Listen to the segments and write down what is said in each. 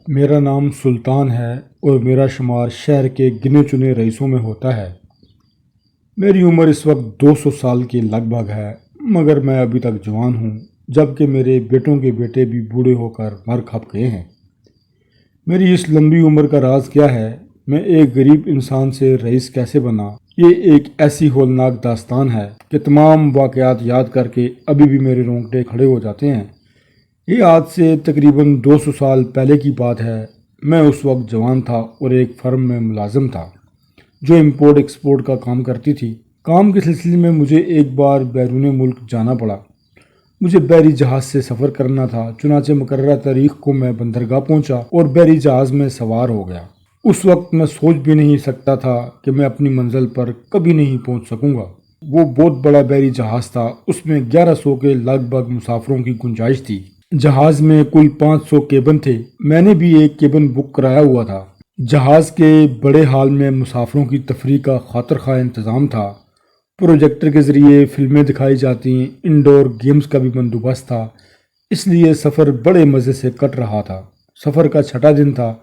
میرا نام سلطان ہے اور میرا شمار شہر کے گنے چنے رئیسوں میں ہوتا ہے۔ میری عمر اس وقت 200 سال کے لگ بھگ ہے، مگر میں ابھی تک جوان ہوں، جبکہ میرے بیٹوں کے بیٹے بھی بوڑھے ہو کر مر کھپ گئے ہیں۔ میری اس لمبی عمر کا راز کیا ہے؟ میں ایک غریب انسان سے رئیس کیسے بنا؟ یہ ایک ایسی ہولناک داستان ہے کہ تمام واقعات یاد کر کے ابھی بھی میرے رونگٹے کھڑے ہو جاتے ہیں۔ یہ آج سے تقریباً 200 سال پہلے کی بات ہے۔ میں اس وقت جوان تھا اور ایک فرم میں ملازم تھا جو امپورٹ ایکسپورٹ کا کام کرتی تھی۔ کام کے سلسلے میں مجھے ایک بار بیرون ملک جانا پڑا۔ مجھے بحری جہاز سے سفر کرنا تھا، چنانچہ مقررہ تاریخ کو میں بندرگاہ پہنچا اور بحری جہاز میں سوار ہو گیا۔ اس وقت میں سوچ بھی نہیں سکتا تھا کہ میں اپنی منزل پر کبھی نہیں پہنچ سکوں گا۔ وہ بہت بڑا بحری جہاز تھا، اس میں 1100 کے لگ بھگ مسافروں کی گنجائش تھی۔ جہاز میں کل 500 کیبن تھے، میں نے بھی ایک کیبن بک کرایا ہوا تھا۔ جہاز کے بڑے ہال میں مسافروں کی تفریح کا خاطر خواہ انتظام تھا۔ پروجیکٹر کے ذریعے فلمیں دکھائی جاتی، انڈور گیمز کا بھی بندوبست تھا، اس لیے سفر بڑے مزے سے کٹ رہا تھا۔ سفر کا چھٹا دن تھا،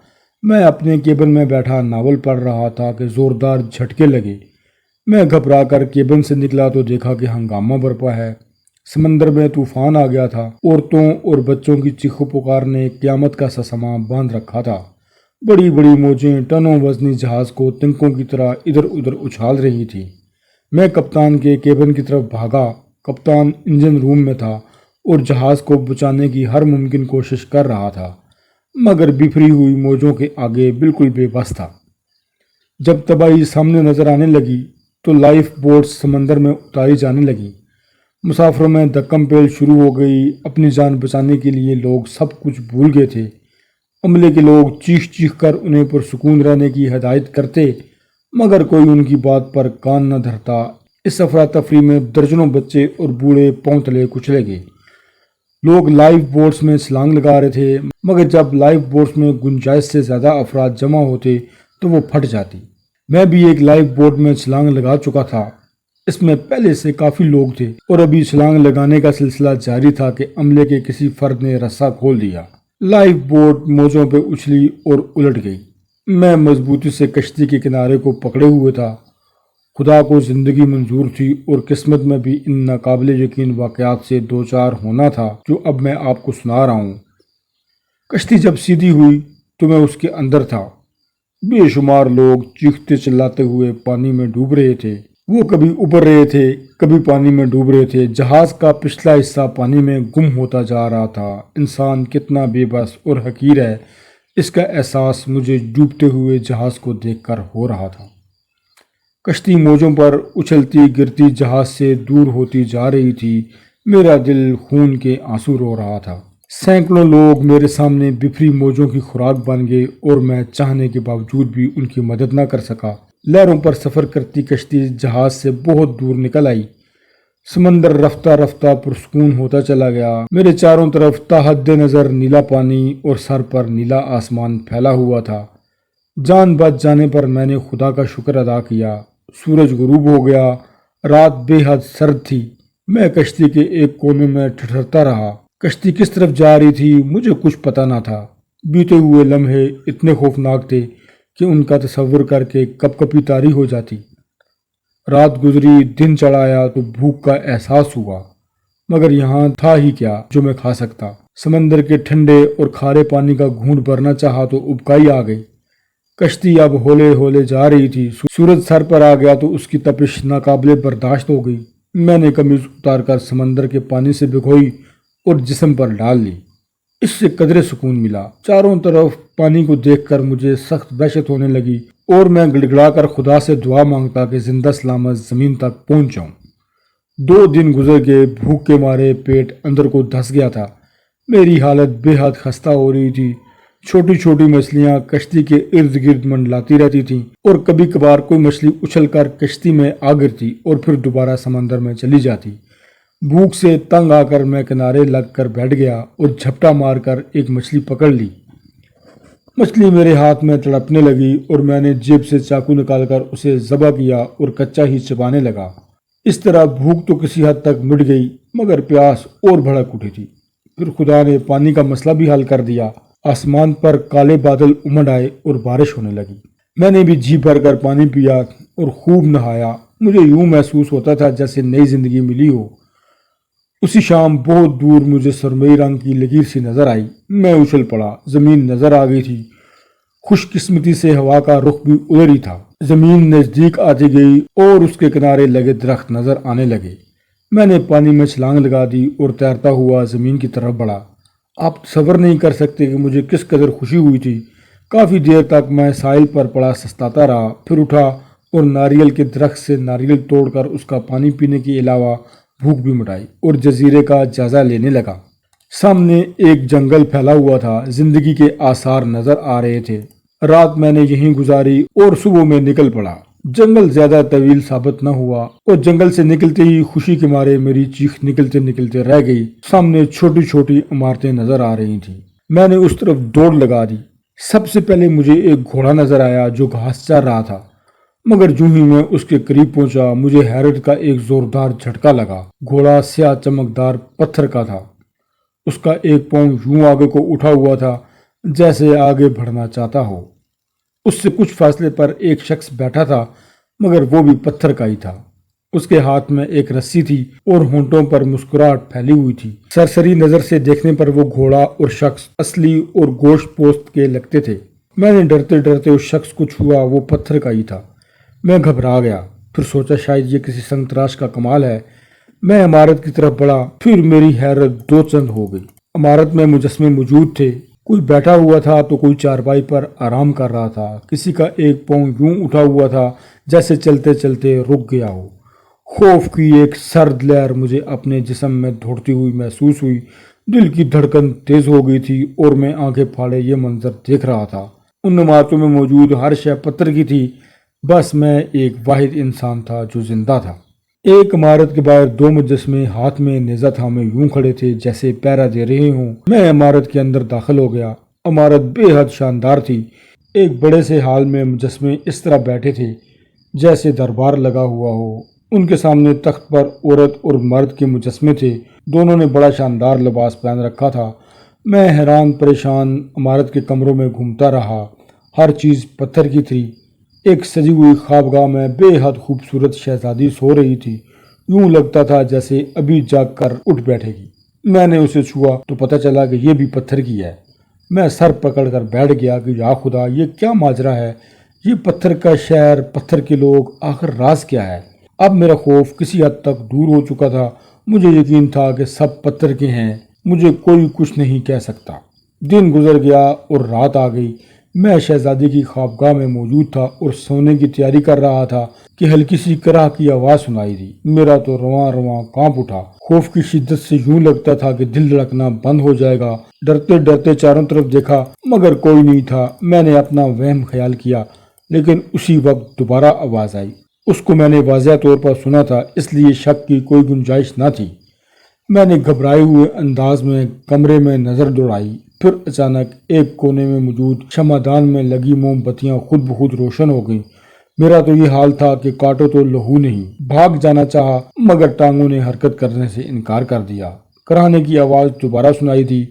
میں اپنے کیبن میں بیٹھا ناول پڑھ رہا تھا کہ زوردار جھٹکے لگے۔ میں گھبرا کر کیبن سے نکلا تو دیکھا کہ ہنگامہ برپا ہے۔ سمندر میں طوفان آ گیا تھا، عورتوں اور بچوں کی چیخو پکار نے قیامت کا سسمہ باندھ رکھا تھا۔ بڑی بڑی موجیں ٹنوں وزنی جہاز کو تنکوں کی طرح ادھر ادھر اچھال رہی تھی۔ میں کپتان کے کیبن کی طرف بھاگا۔ کپتان انجن روم میں تھا اور جہاز کو بچانے کی ہر ممکن کوشش کر رہا تھا، مگر بکھری ہوئی موجوں کے آگے بالکل بے بس تھا۔ جب تباہی سامنے نظر آنے لگی تو لائف بوٹس سمندر میں اتاری جانے لگیں۔ مسافروں میں دھکم پیل شروع ہو گئی۔ اپنی جان بچانے کے لیے لوگ سب کچھ بھول گئے تھے۔ عملے کے لوگ چیخ چیخ کر انہیں پرسکون رہنے کی ہدایت کرتے، مگر کوئی ان کی بات پر کان نہ دھرتا۔ اس افراتفری میں درجنوں بچے اور بوڑھے پاؤں تلے کچلے گئے۔ لوگ لائف بوٹس میں چھلانگ لگا رہے تھے، مگر جب لائف بوٹس میں گنجائش سے زیادہ افراد جمع ہوتے تو وہ پھٹ جاتی۔ میں بھی ایک لائف بوٹ میں چھلانگ لگا چکا تھا۔ اس میں پہلے سے کافی لوگ تھے اور ابھی چھلانگ لگانے کا سلسلہ جاری تھا کہ عملے کے کسی فرد نے رسا کھول دیا۔ لائف بوٹ موجوں پہ اچھلی اور الٹ گئی۔ میں مضبوطی سے کشتی کے کنارے کو پکڑے ہوئے تھا۔ خدا کو زندگی منظور تھی اور قسمت میں بھی ان ناقابل یقین واقعات سے دوچار ہونا تھا جو اب میں آپ کو سنا رہا ہوں۔ کشتی جب سیدھی ہوئی تو میں اس کے اندر تھا۔ بے شمار لوگ چیختے چلاتے ہوئے پانی میں ڈوب رہے تھے۔ وہ کبھی ابھر رہے تھے، کبھی پانی میں ڈوب رہے تھے۔ جہاز کا پچھلا حصہ پانی میں گم ہوتا جا رہا تھا۔ انسان کتنا بے بس اور حقیر ہے، اس کا احساس مجھے ڈوبتے ہوئے جہاز کو دیکھ کر ہو رہا تھا۔ کشتی موجوں پر اچھلتی گرتی جہاز سے دور ہوتی جا رہی تھی۔ میرا دل خون کے آنسو رو رہا تھا۔ سینکڑوں لوگ میرے سامنے بکھری موجوں کی خوراک بن گئے اور میں چاہنے کے باوجود بھی ان کی مدد نہ کر سکا۔ لہروں پر سفر کرتی کشتی جہاز سے بہت دور نکل آئی۔ سمندر رفتہ رفتہ پرسکون ہوتا چلا گیا۔ میرے چاروں طرف تا حد نظر نیلا پانی اور سر پر نیلا آسمان پھیلا ہوا تھا۔ جان بچ جانے پر میں نے خدا کا شکر ادا کیا۔ سورج غروب ہو گیا، رات بے حد سرد تھی۔ میں کشتی کے ایک کونے میں ٹھٹھرتا رہا۔ کشتی کس طرف جا رہی تھی مجھے کچھ پتہ نہ تھا۔ بیتے ہوئے لمحے اتنے خوفناک تھے کہ ان کا تصور کر کے کپ کپی طاری ہو جاتی۔ رات گزری، دن چڑھ آیا تو بھوک کا احساس ہوا، مگر یہاں تھا ہی کیا جو میں کھا سکتا۔ سمندر کے ٹھنڈے اور کھارے پانی کا گھونٹ بھرنا چاہا تو ابکائی آ گئی۔ کشتی اب ہولے ہولے جا رہی تھی۔ سورج سر پر آ گیا تو اس کی تپش ناقابل برداشت ہو گئی۔ میں نے قمیض اتار کر سمندر کے پانی سے بھگوئی اور جسم پر ڈال لی۔ اس سے قدرے سکون ملا۔ چاروں طرف پانی کو دیکھ کر مجھے سخت وحشت ہونے لگی اور میں گڑگڑا کر خدا سے دعا مانگتا کہ زندہ سلامت زمین تک پہنچ جاؤں۔ 2 دن گزر گئے، بھوک کے مارے پیٹ اندر کو دھس گیا تھا۔ میری حالت بے حد خستہ ہو رہی تھی۔ چھوٹی چھوٹی مچھلیاں کشتی کے ارد گرد منڈلاتی رہتی تھیں اور کبھی کبھار کوئی مچھلی اچھل کر کشتی میں آ گرتی اور پھر دوبارہ سمندر میں چلی جاتی۔ بھوک سے تنگ آ کر میں کنارے لگ کر بیٹھ گیا اور جھپٹا مار کر ایک مچھلی پکڑ لی۔ مچھلی میرے ہاتھ میں تڑپنے لگی اور میں نے جیب سے چاقو نکال کر اسے ذبح کیا اور کچا ہی چبانے لگا۔ اس طرح بھوک تو کسی حد تک مٹ گئی، مگر پیاس اور بھڑک اٹھی تھی۔ پھر خدا نے پانی کا مسئلہ بھی حل کر دیا۔ آسمان پر کالے بادل امڑ آئے اور بارش ہونے لگی۔ میں نے بھی جی بھر کر پانی پیا اور خوب نہایا۔ مجھے یوں محسوس ہوتا تھا جیسے نئی زندگی ملی ہو۔ اسی شام بہت دور مجھے سرمئی رنگ کی لکیر سی نظر آئی۔ میں اچھل پڑا، زمین نظر آ گئی تھی۔ خوش قسمتی سے ہوا کا رخ بھی ادھر ہی تھا۔ زمین نزدیک آتی گئی اور اس کے کنارے لگے درخت نظر آنے لگے۔ میں نے پانی میں چھلانگ لگا دی اور تیرتا ہوا زمین کی طرف بڑھا۔ آپ تصور نہیں کر سکتے کہ مجھے کس قدر خوشی ہوئی تھی۔ کافی دیر تک میں ساحل پر پڑا سستاتا رہا، پھر اٹھا اور ناریل کے درخت سے ناریل توڑ کر اس کا پانی پینے کے علاوہ بھوک بھی مٹائی اور جزیرے کا جائزہ لینے لگا۔ سامنے ایک جنگل پھیلا ہوا تھا، زندگی کے آثار نظر آ رہے تھے۔ رات میں نے یہیں گزاری اور صبح میں نکل پڑا۔ جنگل زیادہ طویل ثابت نہ ہوا اور جنگل سے نکلتے ہی خوشی کے مارے میری چیخ نکلتے نکلتے رہ گئی۔ سامنے چھوٹی چھوٹی عمارتیں نظر آ رہی تھیں۔ میں نے اس طرف دوڑ لگا دی۔ سب سے پہلے مجھے ایک گھوڑا نظر آیا جو گھاس چر رہا تھا، مگر جو ہی میں اس کے قریب پہنچا مجھے حیرت کا ایک زوردار جھٹکا لگا۔ گھوڑا سیاہ چمکدار پتھر کا تھا۔ اس کا ایک پاؤں یوں آگے کو اٹھا ہوا تھا جیسے آگے بڑھنا چاہتا ہو۔ اس سے کچھ فاصلے پر ایک شخص بیٹھا تھا، مگر وہ بھی پتھر کا ہی تھا۔ اس کے ہاتھ میں ایک رسی تھی اور ہونٹوں پر مسکراہٹ پھیلی ہوئی تھی۔ سرسری نظر سے دیکھنے پر وہ گھوڑا اور شخص اصلی اور گوشت پوست کے لگتے تھے۔ میں نے ڈرتے ڈرتے اس شخص کو چھوا، وہ پتھر کا ہی تھا۔ میں گھبرا گیا، پھر سوچا شاید یہ کسی سنگ تراش کا کمال ہے۔ میں عمارت کی طرف بڑھا، پھر میری حیرت دو چند ہو گئی۔ عمارت میں مجسمے موجود تھے، کوئی بیٹھا ہوا تھا تو کوئی چارپائی پر آرام کر رہا تھا۔ کسی کا ایک پاؤں یوں اٹھا ہوا تھا جیسے چلتے چلتے رک گیا ہو۔ خوف کی ایک سرد لہر مجھے اپنے جسم میں دوڑتی ہوئی محسوس ہوئی۔ دل کی دھڑکن تیز ہو گئی تھی اور میں آنکھیں پھاڑے یہ منظر دیکھ رہا تھا۔ ان عمارتوں میں موجود ہر شے پتھر کی تھی، بس میں ایک واحد انسان تھا جو زندہ تھا۔ ایک عمارت کے باہر دو مجسمے ہاتھ میں نیزہ تھامے یوں کھڑے تھے جیسے پہرا دے رہے ہوں۔ میں عمارت کے اندر داخل ہو گیا۔ عمارت بے حد شاندار تھی۔ ایک بڑے سے ہال میں مجسمے اس طرح بیٹھے تھے جیسے دربار لگا ہوا ہو۔ ان کے سامنے تخت پر عورت اور مرد کے مجسمے تھے، دونوں نے بڑا شاندار لباس پہن رکھا تھا۔ میں حیران پریشان عمارت کے کمروں میں گھومتا رہا، ہر چیز پتھر کی تھی۔ ایک سجی ہوئی خوابگاہ میں بے حد خوبصورت شہزادی سو رہی تھی، یوں لگتا تھا جیسے ابھی جاگ کر اٹھ بیٹھے گی۔ میں نے اسے چھوا تو پتہ چلا کہ یہ بھی پتھر کی ہے۔ میں سر پکڑ کر بیٹھ گیا کہ یا خدا، یہ کیا ماجرا ہے؟ یہ پتھر کا شہر، پتھر کے لوگ، آخر راز کیا ہے؟ اب میرا خوف کسی حد تک دور ہو چکا تھا۔ مجھے یقین تھا کہ سب پتھر کے ہیں، مجھے کوئی کچھ نہیں کہہ سکتا۔ دن گزر گیا اور رات آ گئی۔ میں شہزادی کی خوابگاہ میں موجود تھا اور سونے کی تیاری کر رہا تھا کہ ہلکی سی کرا کی آواز سنائی دی۔ میرا تو رواں رواں کانپ اٹھا۔ خوف کی شدت سے یوں لگتا تھا کہ دل دھڑکنا بند ہو جائے گا۔ ڈرتے ڈرتے چاروں طرف دیکھا، مگر کوئی نہیں تھا۔ میں نے اپنا وہم خیال کیا، لیکن اسی وقت دوبارہ آواز آئی۔ اس کو میں نے واضح طور پر سنا تھا، اس لیے شک کی کوئی گنجائش نہ تھی۔ میں نے گھبرائے ہوئے انداز میں کمرے میں نظر دوڑائی، پھر اچانک ایک کونے میں موجود شمعدان میں لگی موم بتیاں خود بخود روشن ہو گئیں۔ میرا تو یہ حال تھا کہ کاٹو تو لہو نہیں۔ بھاگ جانا چاہا، مگر ٹانگوں نے حرکت کرنے سے انکار کر دیا۔ کراہنے کی آواز دوبارہ سنائی دی۔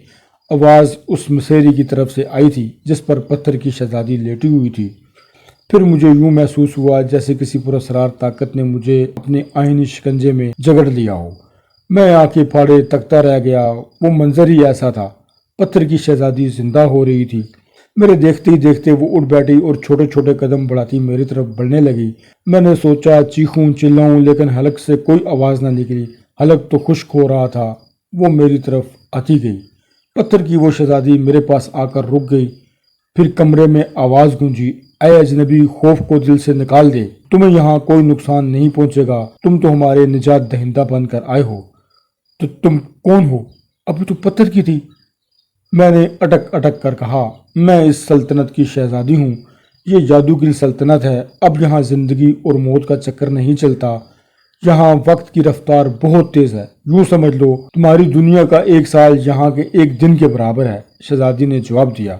آواز اس مسیری کی طرف سے آئی تھی جس پر پتھر کی شہزادی لیٹی ہوئی تھی۔ پھر مجھے یوں محسوس ہوا جیسے کسی پراسرار طاقت نے مجھے اپنے آئینی شکنجے میں جگڑ لیا ہو۔ میں آنکھیں پھاڑے تکتا رہ گیا۔ وہ منظر ہی ایسا تھا، پتھر کی شہزادی زندہ ہو رہی تھی۔ میرے دیکھتے ہی دیکھتے وہ اٹھ بیٹھی اور چھوٹے چھوٹے قدم بڑھاتی میری طرف بڑھنے لگی۔ میں نے سوچا چیخوں چلاؤں، لیکن حلق سے کوئی آواز نہ نکلی۔ حلق تو خشک ہو رہا تھا۔ وہ میری طرف آتی گئی۔ پتھر کی وہ شہزادی میرے پاس آ کر رک گئی۔ پھر کمرے میں آواز گونجی، اے اجنبی، خوف کو دل سے نکال دے، تمہیں یہاں کوئی نقصان نہیں پہنچے گا، تم تو ہمارے نجات دہندہ بن کر آئے ہو۔ تو تم کون ہو؟ ابھی تو پتھر کی تھی۔ میں نے اٹک اٹک کر کہا، میں اس سلطنت کی شہزادی ہوں۔ یہ جادو کی سلطنت ہے۔ اب یہاں زندگی اور موت کا چکر نہیں چلتا۔ یہاں وقت کی رفتار بہت تیز ہے۔ یوں سمجھ لو تمہاری دنیا کا ایک سال یہاں کے ایک دن کے برابر ہے۔ شہزادی نے جواب دیا۔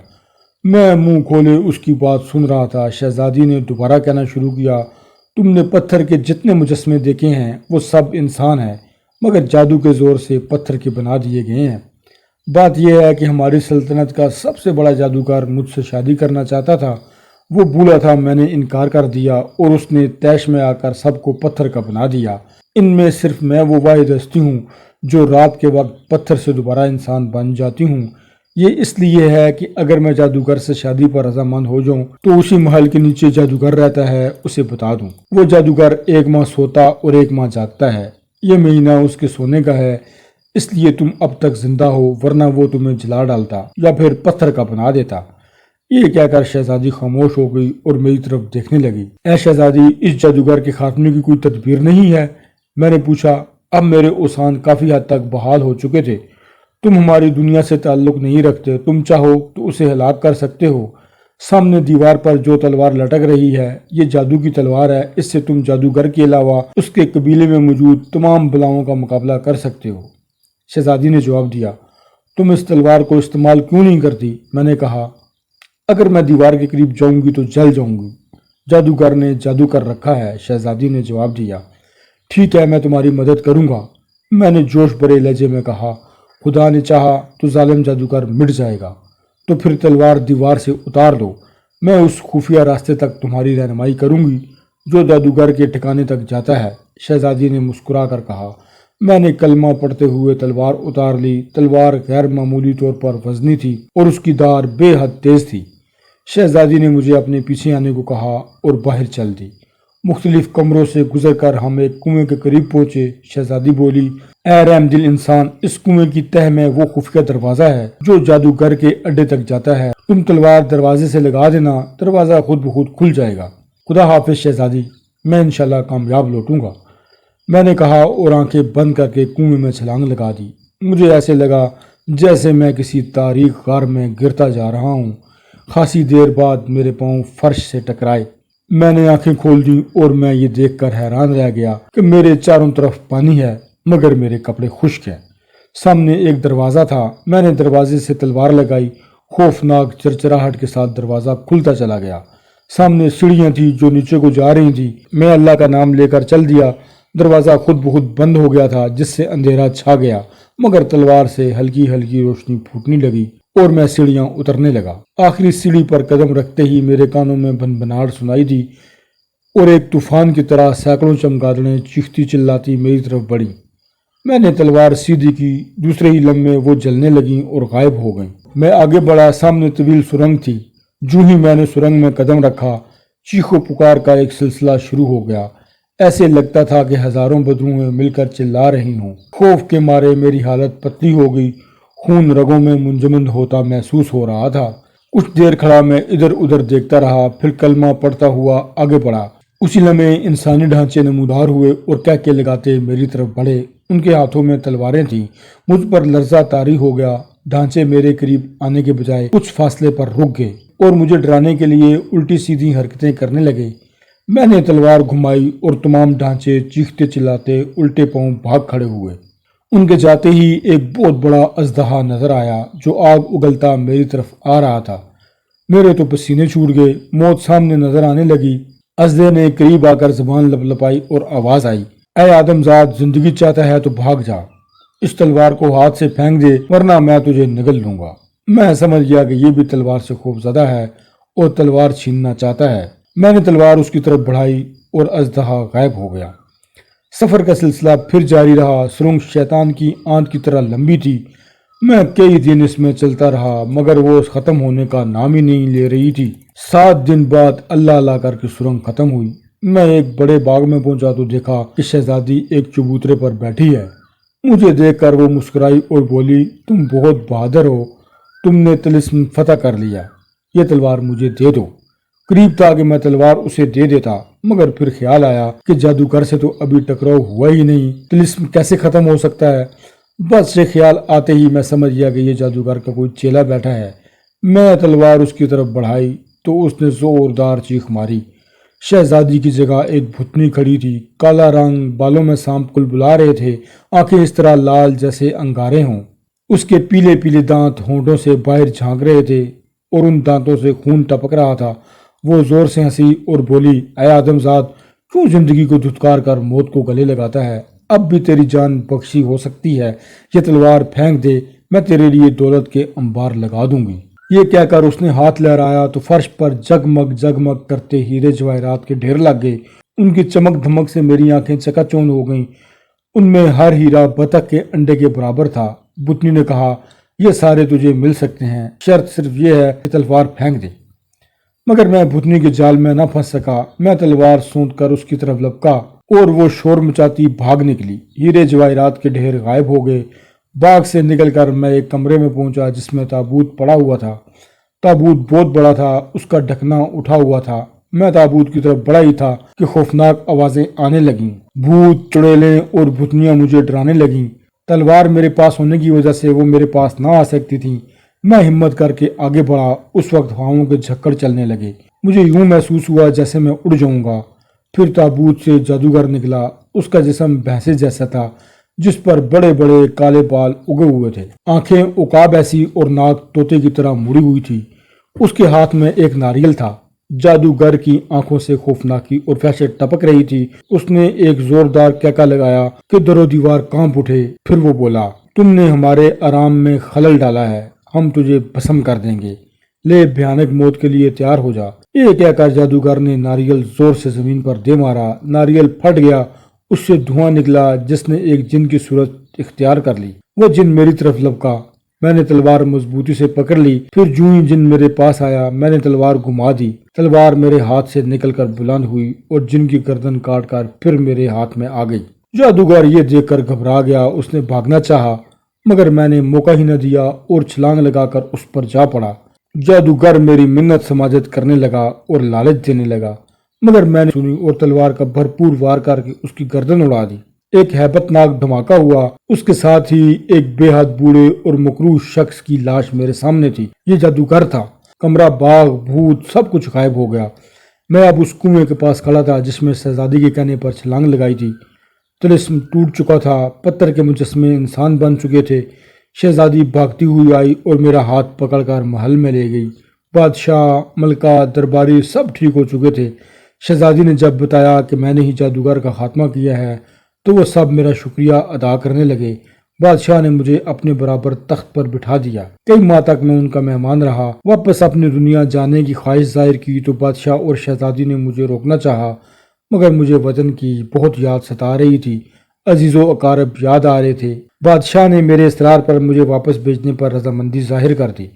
میں منہ کھولے اس کی بات سن رہا تھا۔ شہزادی نے دوبارہ کہنا شروع کیا، تم نے پتھر کے جتنے مجسمے دیکھے ہیں وہ سب انسان ہیں، مگر جادو کے زور سے پتھر کے بنا دیے گئے ہیں۔ بات یہ ہے کہ ہماری سلطنت کا سب سے بڑا جادوگر مجھ سے شادی کرنا چاہتا تھا۔ وہ بولا تھا، میں نے انکار کر دیا اور اس نے طیش میں آ کر سب کو پتھر کا بنا دیا۔ ان میں صرف میں وہ واحد ہستی ہوں جو رات کے وقت پتھر سے دوبارہ انسان بن جاتی ہوں۔ یہ اس لیے ہے کہ اگر میں جادوگر سے شادی پر رضامند ہو جاؤں تو اسی محل کے نیچے جادوگر رہتا ہے، اسے بتا دوں۔ وہ جادوگر 1 ماہ سوتا اور 1 ماہ جاگتا ہے۔ یہ مہینہ اس کے سونے کا ہے، اس لیے تم اب تک زندہ ہو، ورنہ وہ تمہیں جلا ڈالتا یا پھر پتھر کا بنا دیتا۔ یہ کہہ کر شہزادی خاموش ہو گئی اور میری طرف دیکھنے لگی۔ اے شہزادی، اس جادوگر کے خاتمے کی کوئی تدبیر نہیں ہے؟ میں نے پوچھا۔ اب میرے اوسان کافی حد تک بحال ہو چکے تھے۔ تم ہماری دنیا سے تعلق نہیں رکھتے، تم چاہو تو اسے ہلاک کر سکتے ہو۔ سامنے دیوار پر جو تلوار لٹک رہی ہے یہ جادو کی تلوار ہے، اس سے تم جادوگر کے علاوہ اس کے قبیلے میں موجود تمام بلاؤں کا مقابلہ کر سکتے ہو۔ شہزادی نے جواب دیا، تم اس تلوار کو استعمال کیوں نہیں کرتی؟ میں نے کہا، اگر میں دیوار کے قریب جاؤں گی تو جل جاؤں گی۔ جادوگر نے جادو کر رکھا ہے، شہزادی نے جواب دیا۔ ٹھیک ہے، میں تمہاری مدد کروں گا۔ میں نے جوش بھرے لہجے میں کہا، خدا نے چاہا تو ظالم جادوگر مٹ جائے گا، تو پھر تلوار دیوار سے اتار دو۔ میں اس خفیہ راستے تک تمہاری رہنمائی کروں گی جو جادوگر کے ٹھکانے تک جاتا ہے۔ شہزادی نے مسکرا کر کہا۔ میں نے کلمہ پڑھتے ہوئے تلوار اتار لی۔ تلوار غیر معمولی طور پر وزنی تھی اور اس کی دھار بے حد تیز تھی۔ شہزادی نے مجھے اپنے پیچھے آنے کو کہا اور باہر چل دی۔ مختلف کمروں سے گزر کر ہم ایک کنویں کے قریب پہنچے۔ شہزادی بولی، اے رحم دل انسان، اس کنویں کی تہ میں وہ خفیہ دروازہ ہے جو جادوگر کے اڈے تک جاتا ہے۔ تم تلوار دروازے سے لگا دینا، دروازہ خود بخود کھل جائے گا۔ خدا حافظ شہزادی، میں انشاءاللہ کامیاب لوٹوں گا، میں نے کہا اور آنکھیں بند کر کے کنویں میں چھلانگ لگا دی۔ مجھے ایسے لگا جیسے میں کسی تاریک غار میں گرتا جا رہا ہوں۔ خاصی دیر بعد میرے پاؤں فرش سے ٹکرائے۔ میں نے آنکھیں کھول دیں اور میں یہ دیکھ کر حیران رہ گیا کہ میرے چاروں طرف پانی ہے مگر میرے کپڑے خشک ہیں۔ سامنے ایک دروازہ تھا، میں نے دروازے سے تلوار لگائی۔ خوفناک چرچراہٹ کے ساتھ دروازہ کھلتا چلا گیا۔ سامنے سیڑھیاں تھیں جو نیچے کو جا رہی تھیں۔ میں اللہ کا نام لے کر چل دیا۔ دروازہ خود بخود بند ہو گیا تھا جس سے اندھیرا چھا گیا، مگر تلوار سے ہلکی ہلکی روشنی پھوٹنے لگی اور میں سیڑھیاں اترنے لگا۔ آخری سیڑھی پر قدم رکھتے ہی میرے کانوں میں بھنبھناہٹ سنائی دی اور ایک طوفان کی طرح سینکڑوں چمگادڑیں چیختی چلاتی میری طرف بڑھیں۔ میں نے تلوار سیدھی کی، دوسرے ہی لمحے وہ جلنے لگیں اور غائب ہو گئیں۔ میں آگے بڑھا، سامنے طویل سرنگ تھی۔ جو ہی میں نے سرنگ میں قدم رکھا، چیخ و پکار کا ایک سلسلہ شروع ہو گیا۔ ایسے لگتا تھا کہ ہزاروں بدروہیں مل کر چلا رہی ہوں۔ خوف کے مارے میری حالت پتلی ہو گئی، خون رگوں میں منجمد ہوتا محسوس ہو رہا تھا۔ کچھ دیر کھڑا میں ادھر ادھر دیکھتا رہا، پھر کلمہ پڑھتا ہوا آگے بڑھا۔ اسی لمحے انسانی ڈھانچے نمودار ہوئے اور کہکے لگاتے میری طرف بڑھے۔ ان کے ہاتھوں میں تلواریں تھیں۔ مجھ پر لرزہ طاری ہو گیا۔ ڈھانچے میرے قریب آنے کے بجائے کچھ فاصلے پر رک گئے اور مجھے ڈرانے کے لیے الٹی سیدھی حرکتیں کرنے لگے۔ میں نے تلوار گھمائی اور تمام ڈھانچے چیختے چلاتے الٹے پاؤں بھاگ کھڑے ہوئے۔ ان کے جاتے ہی ایک بہت بڑا اژدہا نظر آیا جو آگ اگلتا میری طرف آ رہا تھا۔ میرے تو پسینے چھوٹ گئے، موت سامنے نظر آنے لگی۔ اژدہے نے قریب آ کر زبان لپلپائی اور آواز آئی، اے آدم زاد، زندگی چاہتا ہے تو بھاگ جا، اس تلوار کو ہاتھ سے پھینک دے ورنہ میں تجھے نگل لوں گا۔ میں سمجھ گیا کہ یہ بھی تلوار سے خوف زدہ ہے اور تلوار چھیننا چاہتا ہے۔ میں نے تلوار اس کی طرف بڑھائی اور اژدہا غائب ہو گیا۔ سفر کا سلسلہ پھر جاری رہا۔ سرنگ شیطان کی آنت کی طرح لمبی تھی۔ میں کئی دن اس میں چلتا رہا مگر وہ ختم ہونے کا نام ہی نہیں لے رہی تھی۔ 7 دن بعد اللہ اللہ کر کے سرنگ ختم ہوئی۔ میں ایک بڑے باغ میں پہنچا تو دیکھا کہ شہزادی ایک چبوترے پر بیٹھی ہے۔ مجھے دیکھ کر وہ مسکرائی اور بولی، تم بہت بہادر ہو، تم نے طلسم فتح کر لیا، یہ تلوار مجھے دے دو۔ قریب تھا کہ میں تلوار اسے دے دیتا مگر پھر خیال آیا کہ جادوگر سے تو ابھی ٹکراؤ ہوا ہی نہیں، طلسم کیسے ختم ہو سکتا ہے۔ بس یہ خیال آتے ہی میں سمجھ گیا کہ یہ جادوگر کا کوئی چیلا بیٹھا ہے۔ میں تلوار اس کی طرف بڑھائی تو اس نے زوردار چیخ ماری۔ شہزادی کی جگہ ایک بھتنی کھڑی تھی، کالا رنگ، بالوں میں سانپ کل بلا رہے تھے، آنکھیں اس طرح لال جیسے انگارے ہوں۔ اس کے پیلے پیلے دانت ہونٹوں سے باہر جھانک رہے تھے اور ان دانتوں سے خون ٹپک رہا تھا۔ وہ زور سے ہنسی اور بولی، اے آدم زاد، کیوں زندگی کو دھتکار کر موت کو گلے لگاتا ہے؟ اب بھی تیری جان بخشی ہو سکتی ہے، یہ تلوار پھینک دے، میں تیرے لیے دولت کے انبار لگا دوں گی۔ یہ کہہ کر اس نے ہاتھ لہرایا تو فرش پر جگمگ جگمگ کرتے ہیرے جواہرات کے ڈھیر لگ گئے۔ ان کی چمک دھمک سے میری آنکھیں چکا چوند ہو گئیں۔ ان میں ہر ہیرا بطخ کے انڈے کے برابر تھا۔ بتنی نے کہا، یہ سارے تجھے مل سکتے ہیں، شرط صرف یہ ہے کہ تلوار پھینک دے۔ مگر میں بھتنی کے جال میں نہ پھنس سکا۔ میں تلوار سونت کر اس کی طرف لپکا اور وہ شور مچاتی بھاگ نکلی۔ ہیرے جواہرات کے ڈھیر غائب ہو گئے۔ باغ سے نکل کر میں ایک کمرے میں پہنچا جس میں تابوت پڑا ہوا تھا۔ تابوت بہت بڑا تھا، اس کا ڈھکنا اٹھا ہوا تھا۔ میں تابوت کی طرف بڑھا ہی تھا کہ خوفناک آوازیں آنے لگیں۔ بھوت، چڑیلیں اور بھوتنیاں مجھے ڈرانے لگیں۔ تلوار میرے پاس ہونے کی وجہ سے وہ میرے پاس نہ آ سکتی تھیں۔ میں ہمت کر کے آگے بڑھا۔ اس وقت ہواؤں کے جھکڑ چلنے لگے۔ مجھے یوں محسوس ہوا جیسے میں اڑ جاؤں گا۔ پھر تابوت سے جادوگر نکلا۔ اس کا جسم بھینسے جیسا تھا جس پر بڑے بڑے کالے بال اگے ہوئے تھے۔ آنکھیں عقاب ایسی اور ناک طوطے کی طرح مڑی ہوئی تھی۔ اس کے ہاتھ میں ایک ناریل تھا۔ جادوگر کی آنکھوں سے خوفناکی اور وحشت ٹپک رہی تھی۔ اس نے ایک زوردار کہکا لگایا کہ در و دیوار کانپ اٹھے۔ پھر وہ بولا، تم نے ہمارے آرام میں خلل ڈالا ہے، ہم تجھے بھسم کر دیں گے، لے بھیانک موت کے لیے تیار ہو جا۔ یہ کہہ کر جادوگر نے ناریل زور سے زمین پر دے مارا۔ ناریل پھٹ گیا، اس سے دھواں نکلا جس نے ایک جن کی صورت اختیار کر لی۔ وہ جن میری طرف لپکا۔ میں نے تلوار مضبوطی سے پکڑ لی۔ پھر جوں ہی جن میرے پاس آیا میں نے تلوار گھما دی۔ تلوار میرے ہاتھ سے نکل کر بلند ہوئی اور جن کی گردن کاٹ کر پھر میرے ہاتھ میں آ گئی۔ جادوگر یہ دیکھ کر گھبرا گیا۔ اس نے بھاگنا چاہا مگر میں نے موقع ہی نہ دیا اور چھلانگ لگا کر اس پر جا پڑا۔ جادوگر میری منت سماجت کرنے لگا اور لالچ دینے لگا مگر میں نے سنی اور تلوار کا بھرپور وار کر کے اس کی گردن اڑا دی۔ ایک ہیبت ناک دھماکہ ہوا۔ اس کے ساتھ ہی ایک بے حد بوڑھے اور مکروہ شخص کی لاش میرے سامنے تھی۔ یہ جادوگر تھا۔ کمرہ، باغ، بھوت سب کچھ غائب ہو گیا۔ میں اب اس کنویں کے پاس کھڑا تھا جس میں شہزادی کے کہنے پر چھلانگ لگائی تھی۔ طلسم ٹوٹ چکا تھا، پتھر کے مجسمے انسان بن چکے تھے۔ شہزادی بھاگتی ہوئی آئی اور میرا ہاتھ پکڑ کر محل میں لے گئی۔ بادشاہ، ملکہ، درباری سب ٹھیک ہو چکے تھے۔ شہزادی نے جب بتایا کہ میں نے ہی جادوگر کا خاتمہ کیا ہے تو وہ سب میرا شکریہ ادا کرنے لگے۔ بادشاہ نے مجھے اپنے برابر تخت پر بٹھا دیا۔ کئی ماہ تک میں ان کا مہمان رہا۔ واپس اپنی دنیا جانے کی خواہش ظاہر کی تو بادشاہ اور شہزادی نے مجھے روکنا چاہا مگر مجھے وطن کی بہت یاد ستا رہی تھی۔ عزیز و اقارب یاد آ رہے تھے۔ بادشاہ نے میرے اصرار پر مجھے واپس بھیجنے پر رضامندی ظاہر کر دی۔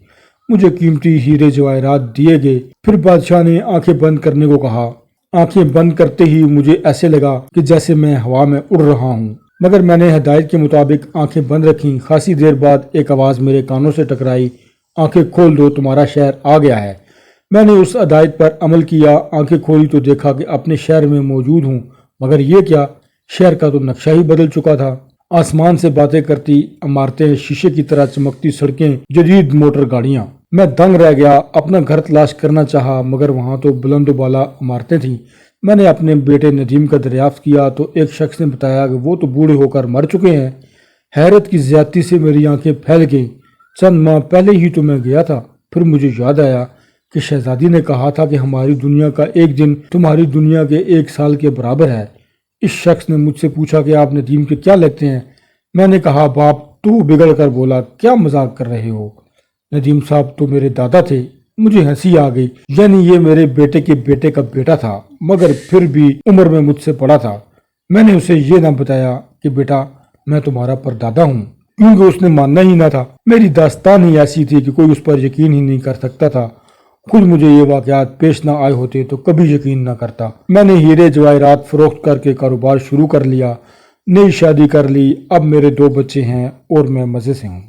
مجھے قیمتی ہیرے جواہرات دیے گئے۔ پھر بادشاہ نے آنکھیں بند کرنے کو کہا۔ آنکھیں بند کرتے ہی مجھے ایسے لگا کہ جیسے میں ہوا میں اڑ رہا ہوں مگر میں نے ہدایت کے مطابق آنکھیں بند رکھیں۔ خاصی دیر بعد ایک آواز میرے کانوں سے ٹکرائی، آنکھیں کھول دو، تمہارا شہر آ گیا ہے۔ میں نے اس ہدایت پر عمل کیا۔ آنکھیں کھولی تو دیکھا کہ اپنے شہر میں موجود ہوں مگر یہ کیا، شہر کا تو نقشہ ہی بدل چکا تھا۔ آسمان سے باتیں کرتی عمارتیں، شیشے کی طرح چمکتی سڑکیں، جدید موٹر گاڑیاں۔ میں دنگ رہ گیا۔ اپنا گھر تلاش کرنا چاہا مگر وہاں تو بلند و بالا عمارتیں تھیں۔ میں نے اپنے بیٹے ندیم کا دریافت کیا تو ایک شخص نے بتایا کہ وہ تو بوڑھے ہو کر مر چکے ہیں۔ حیرت کی زیادتی سے میری آنکھیں پھیل گئیں۔ چند ماہ پہلے ہی تو میں گیا تھا۔ پھر مجھے یاد آیا کہ شہزادی نے کہا تھا کہ ہماری دنیا کا ایک دن تمہاری دنیا کے 1 سال کے برابر ہے۔ اس شخص نے مجھ سے پوچھا کہ آپ ندیم کے کیا لگتے ہیں؟ میں نے کہا، باپ۔ تو بگڑ کر بولا، کیا مذاق کر رہے ہو؟ ندیم صاحب تو میرے دادا تھے۔ مجھے ہنسی آ گئی، یعنی یہ میرے بیٹے کے بیٹے کا بیٹا تھا مگر پھر بھی عمر میں مجھ سے بڑا تھا۔ میں نے اسے یہ نہ بتایا کہ بیٹا میں تمہارا پردادا ہوں کیونکہ اس نے ماننا ہی نہ تھا۔ میری داستان ہی ایسی تھی کہ کوئی اس پر یقین ہی نہیں کر سکتا تھا۔ خود مجھے یہ واقعات پیش نہ آئے ہوتے تو کبھی یقین نہ کرتا۔ میں نے ہیرے جواہرات فروخت کر کے کاروبار شروع کر لیا، نئی شادی کر لی، اب میرے 2 بچے ہیں اور میں مزے سے ہوں۔